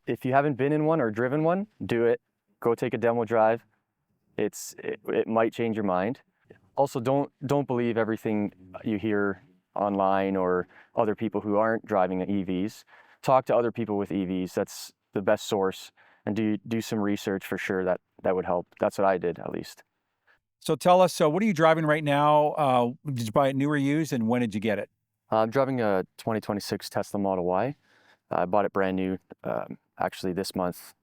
if you haven't been in one or driven one, do it. Go take a demo drive. It might change your mind. Also, don't believe everything you hear online or other people who aren't driving EVs. Talk to other people with EVs. That's the best source, and do some research for sure. That would help. That's what I did, at least. So tell us, what are you driving right now? Did you buy it new or used, and when did you get it? I'm driving a 2026 Tesla Model Y. I bought it brand new, actually this month,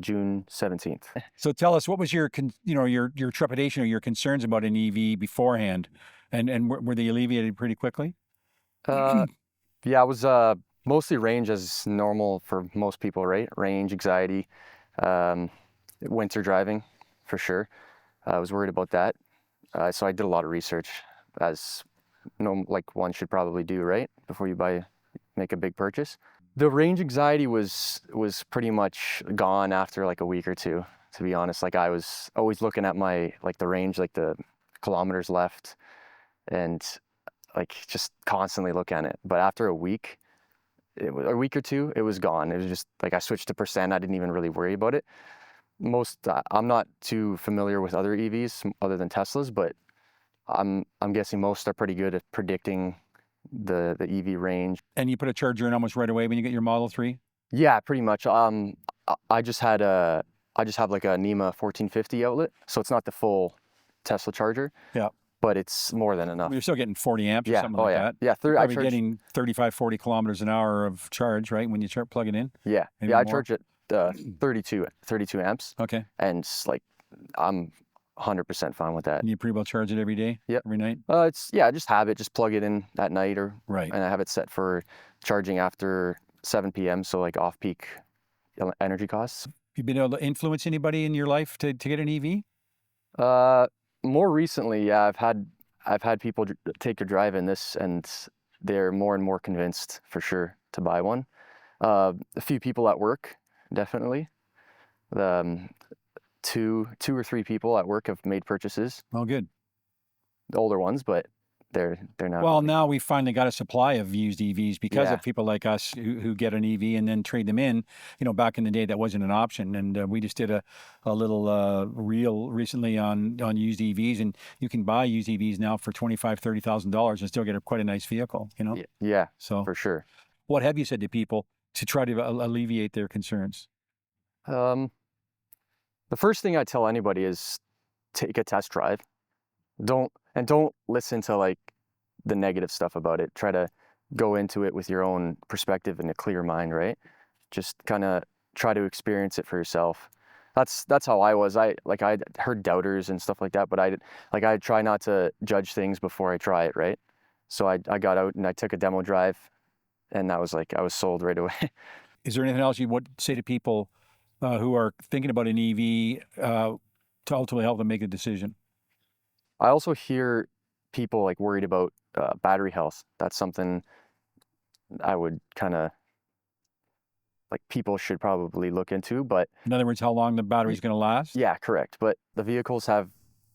June 17th. So tell us, what was your trepidation or your concerns about an EV beforehand, and were they alleviated pretty quickly? Yeah, it was mostly range as normal for most people, right? Range, anxiety, winter driving, for sure. I was worried about that. So I did a lot of research, as like one should probably do, right? Before you make a big purchase. The range anxiety was pretty much gone after like a week or two, to be honest. Like I was always looking at the range, like the kilometers left, and like just constantly looking at it. But after a week or two, it was gone. It was just like I switched to percent. I didn't even really worry about it. I'm not too familiar with other EVs other than Teslas, but I'm guessing most are pretty good at predicting the EV range. And you put a charger in almost right away when you get your Model 3? Yeah, pretty much. I just have like a NEMA 1450 outlet, so it's not the full Tesla charger. Yeah. But it's more than enough. You're still getting 40 amps or Yeah. something Oh like yeah. that. Yeah. You're probably getting 35, 40 kilometers an hour of charge, right? When you start plugging in? Yeah. Maybe Yeah, I more? charge it 32 amps. Okay. And like I'm 100% fine with that. And you pretty well charge it every day? Yep. Every night? Just have it, just plug it in at night Right. And I have it set for charging after 7 p.m. So like off peak energy costs. You been able to influence anybody in your life to get an EV? More recently, yeah, I've had people take a drive in this, and they're more and more convinced for sure to buy one. A few people at work, definitely. Two or three people at work have made purchases. Oh, good. The older ones, but they're not. Well, now we finally got a supply of used EVs because Yeah. of people like us who get an EV and then trade them in. Back in the day, that wasn't an option. And we just did a little reel recently on used EVs, and you can buy used EVs now for $25,000, $30,000 and still get quite a nice vehicle, Yeah, So for sure. what have you said to people to try to alleviate their concerns? The first thing I tell anybody is take a test drive. Don't listen to like the negative stuff about it. Try to go into it with your own perspective and a clear mind, right? Just kind of try to experience it for yourself. That's how I was. I heard doubters and stuff like that, but I try not to judge things before I try it, right? So I got out and I took a demo drive, and that was like I was sold right away. Is there anything else you would say to people who are thinking about an EV to ultimately help them make a decision? I also hear people like worried about battery health. That's something I would kind of like people should probably look into. But In other words, how long the battery's going to last? yeah, correct. But the vehicles have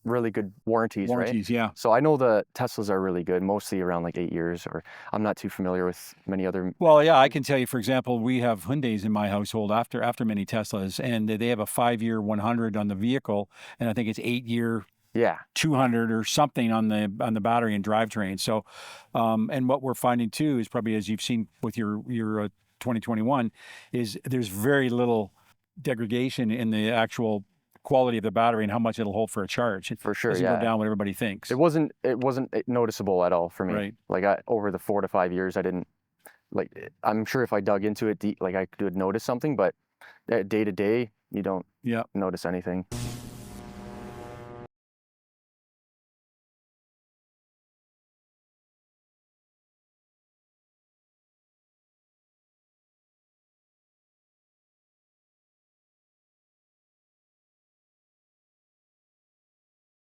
really good warranties, right? Warranties, yeah. So I know the Teslas are really good, mostly around like 8 years, or I'm not too familiar with many other. Well, yeah, I can tell you, for example, we have Hyundais in my household after many Teslas, and they have a 5-year 100 on the vehicle, and I think it's 8-year Yeah, 200 or something on the battery and drivetrain. So, and what we're finding too is probably, as you've seen with your 2021, is there's very little degradation in the actual quality of the battery and how much it'll hold for a charge. It for sure. doesn't Yeah, go down what everybody thinks. it wasn't noticeable at all for me. Right. Like over the 4 to 5 years, I didn't like. I'm sure if I dug into it deep, like I could notice something, but day to day, you don't Yeah. notice anything.